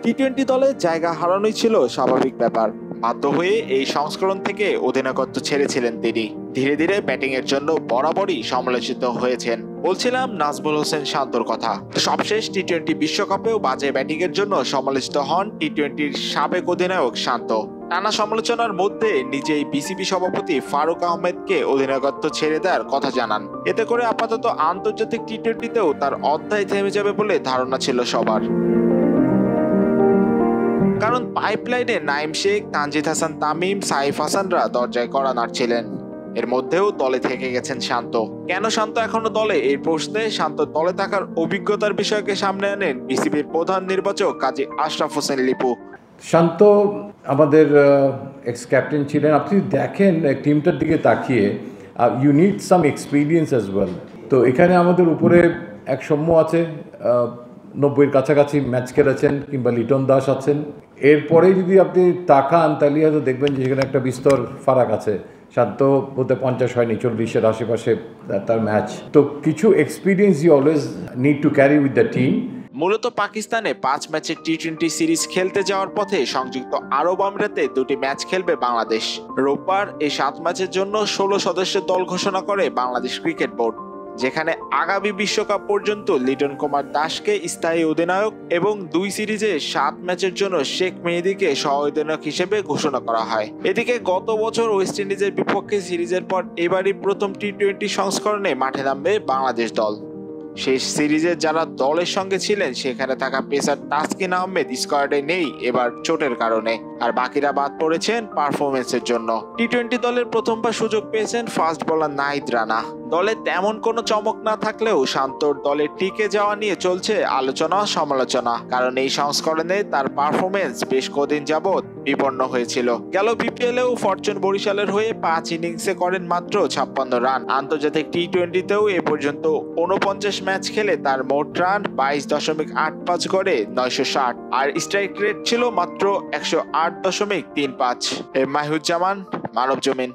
টি-20 দলে জায়গা হারানোই ছিল স্বাভাবিক ব্যাপার। বাধ্য হয়ে এই সংস্করণ থেকে অধিনায়কত্ব ছেড়েছিলেন তিনি। ধীরে ধীরে ব্যাটিং এর জন্য বরাবরই সমালোচিত হয়েছেন। বলছিলাম নাজমুল হোসেন শান্তর কথা। সবশেষ টি-20 বিশ্বকাপেও বাজে ব্যাটিং এর জন্য সমালোচিত হন টি-20-র সাবেক অধিনায়ক শান্ত। টানা সমালোচনার মধ্যে নিজেই বিসিবি সভাপতি ফারুক আহমেদকে অধিনায়কত্ব ছেড়ে দেওয়ার কথা জানান। এতে করে আপাতত আন্তর্জাতিক টি-20তেও তার অধ্যায় থেমে যাবে বলে ধারণা ছিল সবার। কারণ পাইপলাইনে নাইম শেখ, তানজিদ হাসান তামিম, সাইফ হাসানরা দরজায় কড়া নাড়ছিলেন। এর মধ্যেও দলে থেকে গেছেন শান্ত। কেন শান্ত এখনো দলে, এই প্রশ্নে শান্ত দলে থাকার অভিজ্ঞতার বিষয়কে সামনে আনেন বিসিবির প্রধান নির্বাচক কাজী আশরাফ হোসেন লিপু। শান্ত আমাদের এক্স ক্যাপ্টেন ছিলেন। আপনি দেখেন টিমটার দিকে তাকিয়ে, you need some experience as well. তো এখানে আমাদের উপরে এক সৌম্য আছে, 90-এর কাছাকাছি ম্যাচ খেলেছেন, কিংবা লিটন দাস আছেন। এরপরে যদি আপনি তাকান তাহলে হয়তো দেখবেন যে সেখানে একটা বিস্তর ফারাক আছে। শান্ত বলতে 50 হয়নি, 40-এর আশেপাশে তার ম্যাচ। তো কিছু experience you always need to carry with the team. মূলত পাকিস্তানে 5 ম্যাচের টি-20 সিরিজ খেলতে যাওয়ার পথে সংযুক্ত আরব আমিরাতে 2টি ম্যাচ খেলবে বাংলাদেশ। রোববার এই 7 ম্যাচের জন্য 16 সদস্যের দল ঘোষণা করে বাংলাদেশ ক্রিকেট বোর্ড, যেখানে আগামী বিশ্বকাপ পর্যন্ত লিটন কুমার দাসকে স্থায়ী অধিনায়ক এবং 2 সিরিজে 7 ম্যাচের জন্য শেখ মেহেদীকে সহ অধিনায়ক হিসেবে ঘোষণা করা হয়। এদিকে গত বছর ওয়েস্ট ইন্ডিজের বিপক্ষে সিরিজের পর এবারই প্রথম টি-20 সংস্করণে মাঠে নামবে বাংলাদেশ দল। শেষ সিরিজে যারা দলের সঙ্গে ছিলেন সেখানে থাকা পেসার তাসকিন আহমেদ স্কোয়াডে নেই এবার চোটের কারণে, আর বাকিরা বাদ পড়েছেন পারফরমেন্সের জন্য। টি-20 দলের প্রথমবার সুযোগ পেয়েছেন ফাস্ট বোলার নাহিদ রানা। দলে তেমন কোনো চমক না থাকলেও শান্তর দলে টিকে যাওয়া নিয়ে চলছে আলোচনা সমালোচনা, কারণ এই সংস্করণে তার পারফরমেন্স বেশ কদিন যাবৎ বিপন্ন হয়েছিল। গেল বিপিএলেও ফরচুন বরিশালের হয়ে 5 ইনিংসে করেন মাত্র 56 রান। আন্তর্জাতিক টি-20তেও এ পর্যন্ত 49 ম্যাচ খেলে তার মোট রান 22.85 করে 960, আর স্ট্রাইক রেট ছিল মাত্র 108.35। মাহিউজ্জামান, মানবজমিন।